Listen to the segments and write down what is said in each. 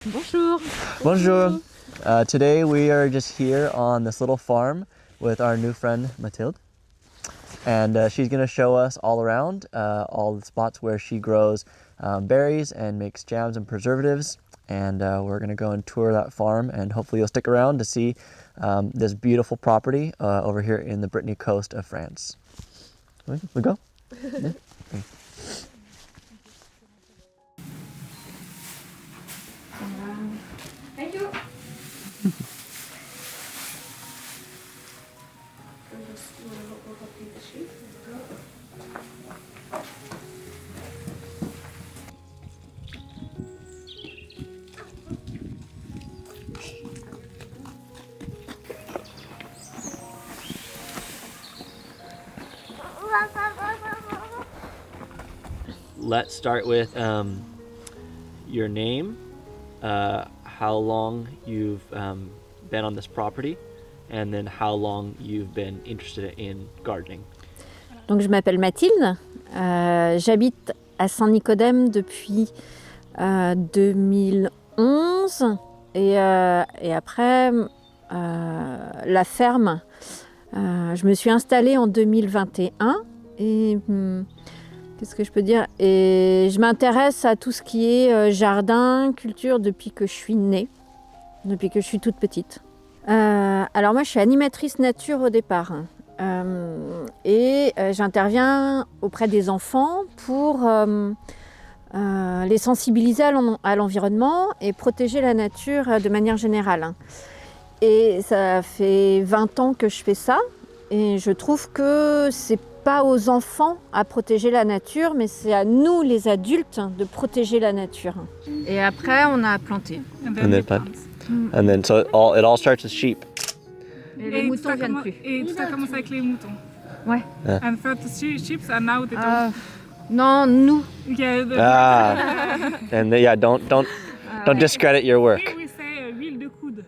Bonjour. Bonjour. Today we are just here on this little farm with our new friend Mathilde. And she's going to show us all around, all the spots where she grows berries and makes jams and preservatives. And we're going to go and tour that farm, and hopefully you'll stick around to see this beautiful property over here in the Brittany coast of France. We go? Yeah. Thank you. Let's start with your name, how long you've been on this property, and then how long you've been interested in gardening. Donc je m'appelle Mathilde, j'habite à Saint-Nicodème depuis 2011 et après la ferme, je me suis installée en 2021 et qu'est-ce que je peux dire? Et je m'intéresse à tout ce qui est jardin, culture depuis que je suis née, depuis que je suis toute petite. Alors moi je suis animatrice nature au départ. Et j'interviens auprès des enfants pour les sensibiliser à l'environnement et protéger la nature de manière générale. Et ça fait 20 ans que je fais ça, et je trouve que c'est pas aux enfants à protéger la nature, mais c'est à nous les adultes de protéger la nature. Et après on a planté. And then so it all starts with sheep. Et les moutons viennent plus. Et tout a commencé avec les moutons. Ouais. And first the sheep and now they don't. Non, nous. And yeah, don't discredit your work. Here we say huile de coude.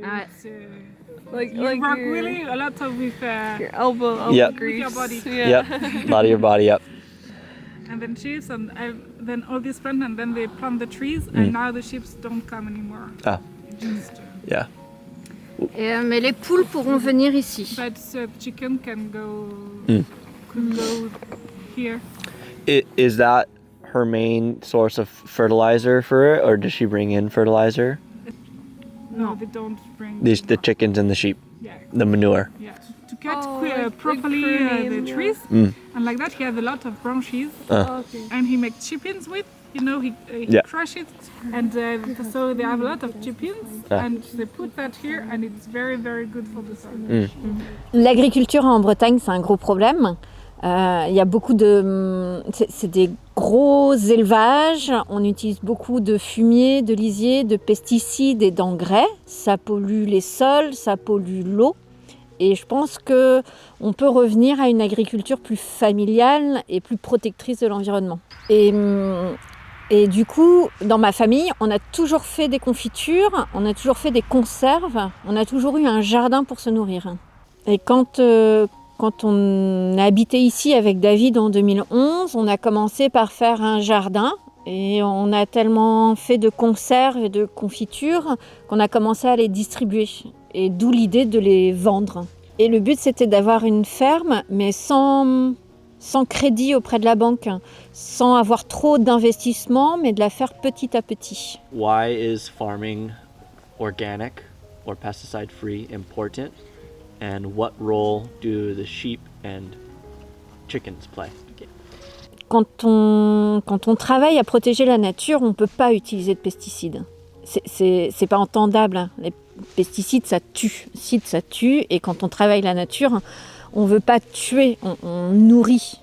Ouais. It's, You work your, really a lot of with your elbow Yep. grease. With your body. Yeah. Yep, a lot of your body, yep. and then sheep and then all these plants and then they plant the trees and now the sheep don't come anymore. Ah. Just, Yeah. Mais les poules pourront venir ici. but chicken can go Mm. could go here. Is that her main source of fertilizer for it, or does she bring in fertilizer? No, they don't bring The chickens and the sheep, yeah. the manure. Yeah, to cut like properly pruning, the trees, Mm. and like that he has a lot of branches, Okay. and he makes chippings with. You know, he Yeah. crush it, and so they have a lot of chippings, Ah. and they put that here, and it's very, very good for the soil. L'agriculture en Bretagne, c'est un gros problème. Il y a beaucoup de... C'est des gros élevages, on utilise beaucoup de fumier, de lisier, de pesticides et d'engrais. Ça pollue les sols, ça pollue l'eau. Et je pense qu'on peut revenir à une agriculture plus familiale et plus protectrice de l'environnement. Et du coup, dans ma famille, on a toujours fait des confitures, on a toujours fait des conserves, on a toujours eu un jardin pour se nourrir. Et quand on a habité ici avec David en 2011, on a commencé par faire un jardin et on a tellement fait de conserves et de confitures qu'on a commencé à les distribuer. Et d'où l'idée de les vendre. Et le but, c'était d'avoir une ferme, mais sans crédit auprès de la banque, sans avoir trop d'investissement, mais de la faire petit à petit. Why is farming organic or pesticide free important, and what role do the sheep and chickens play? Quand on travaille à protéger la nature, on ne peut pas utiliser de pesticides. C'est pas entendable. Les pesticides, ça tue. Ça tue. Et quand on travaille la nature, on ne veut pas tuer, on nourrit.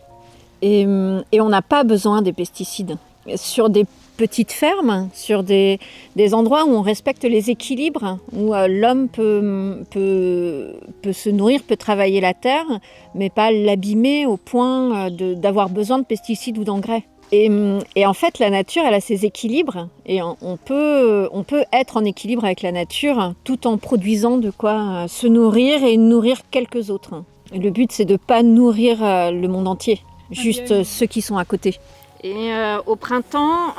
Et on n'a pas besoin des pesticides. Sur des petites fermes, sur des endroits où on respecte les équilibres, où l'homme peut se nourrir, peut travailler la terre, mais pas l'abîmer au point d'avoir besoin de pesticides ou d'engrais. Et en fait, la nature, elle a ses équilibres, et on peut être en équilibre avec la nature tout en produisant de quoi se nourrir et nourrir quelques autres. Et le but, c'est de ne pas nourrir le monde entier, juste ceux qui sont à côté. Et au printemps,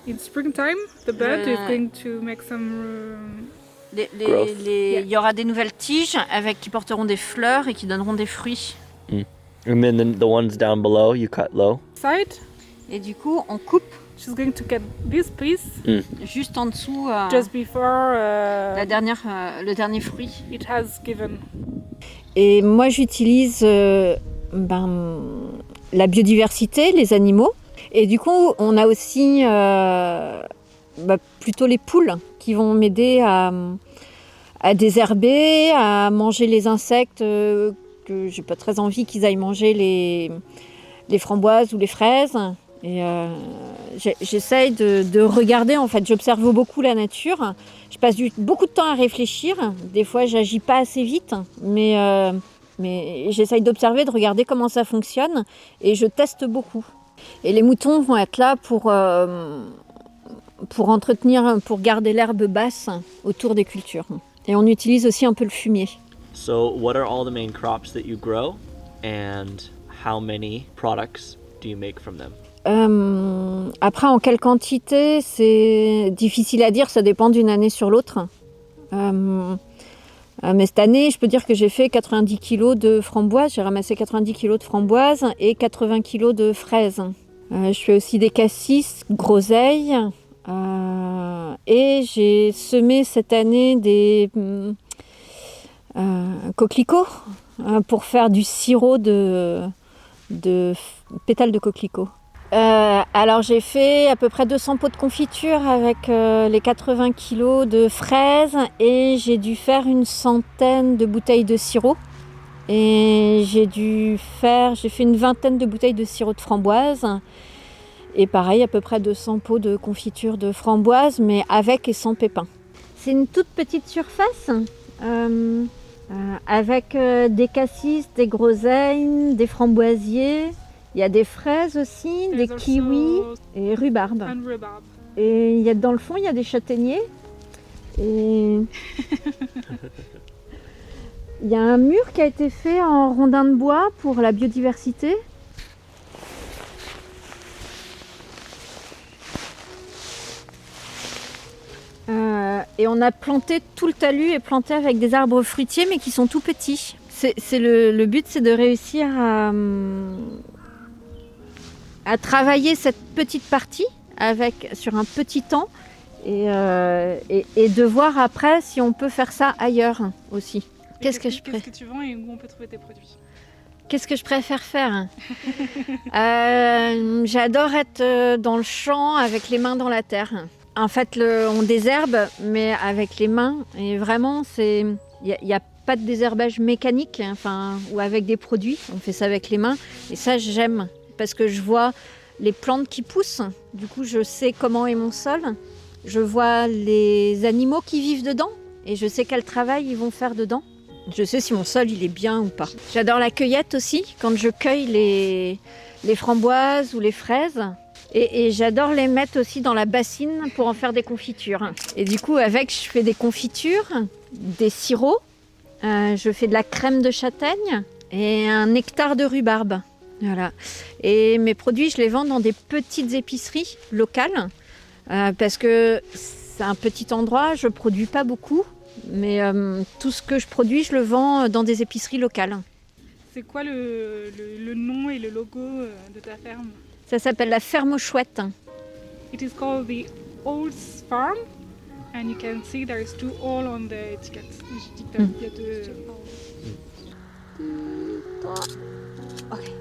In springtime, the bud is Ouais. going to make some. Growth. Il y aura des nouvelles tiges qui porteront des fleurs et qui donneront des fruits. And then the ones down below, you cut low. Side, Et du coup, on coupe she's going to cut this piece juste en dessous just before le dernier fruit. it has given. Et moi, j'utilise la biodiversité, les animaux. Et du coup, on a aussi plutôt les poules qui vont m'aider à désherber, à manger les insectes que j'ai pas très envie qu'ils aillent manger les framboises ou les fraises. Et j'essaye de regarder, en fait, j'observe beaucoup la nature. Je passe beaucoup de temps à réfléchir. Des fois, j'agis pas assez vite, mais j'essaye d'observer, de regarder comment ça fonctionne, et je teste beaucoup. Et les moutons vont être là pour entretenir, pour garder l'herbe basse autour des cultures. Et on utilise aussi un peu le fumier. So, what are all the main crops that you grow, and how many products do you make from them? Après, en quelle quantité, c'est difficile à dire, ça dépend d'une année sur l'autre. Mais cette année, je peux dire que j'ai fait 90 kg de framboises, j'ai ramassé 90 kg de framboises et 80 kg de fraises. Je fais aussi des cassis, groseilles, et j'ai semé cette année des coquelicots pour faire du sirop de pétales de coquelicots. Alors j'ai fait à peu près 200 pots de confiture avec les 80 kg de fraises, et j'ai dû faire une centaine de bouteilles de sirop, et j'ai fait une vingtaine de bouteilles de sirop de framboise, et pareil à peu près 200 pots de confiture de framboise, mais avec et sans pépins. C'est une toute petite surface avec des cassis, des groseilles, des framboisiers. Il y a des fraises aussi, des There's kiwis also et rhubarbe. and rhubarb. Et dans le fond, il y a des châtaigniers. Et il y a un mur qui a été fait en rondins de bois pour la biodiversité. Et on a planté, tout le talus est planté avec des arbres fruitiers, mais qui sont tout petits. Le but, c'est de réussir à travailler cette petite partie sur un petit temps, et de voir après si on peut faire ça ailleurs aussi. Qu'est-ce que tu vends et où on peut trouver tes produits? Qu'est-ce que je préfère faire? J'adore être dans le champ avec les mains dans la terre. En fait, on désherbe, mais avec les mains. Et vraiment, il n'y a pas de désherbage mécanique, ou avec des produits. On fait ça avec les mains. Et ça, j'aime, parce que je vois les plantes qui poussent. Du coup, je sais comment est mon sol. Je vois les animaux qui vivent dedans. Et je sais quel travail ils vont faire dedans. Je sais si mon sol il est bien ou pas. J'adore la cueillette aussi, quand je cueille les framboises ou les fraises. Et j'adore les mettre aussi dans la bassine pour en faire des confitures. Et du coup, je fais des confitures, des sirops, je fais de la crème de châtaigne et un nectar de rhubarbe. Voilà. Et mes produits, je les vends dans des petites épiceries locales, parce que c'est un petit endroit, je ne produis pas beaucoup, mais tout ce que je produis, je le vends dans des épiceries locales. C'est quoi le nom et le logo de ta ferme? Ça s'appelle la ferme aux chouettes. It is called the Olds Farm, and you can see there is 2 all on the etiquette. Il y a deux. Ok.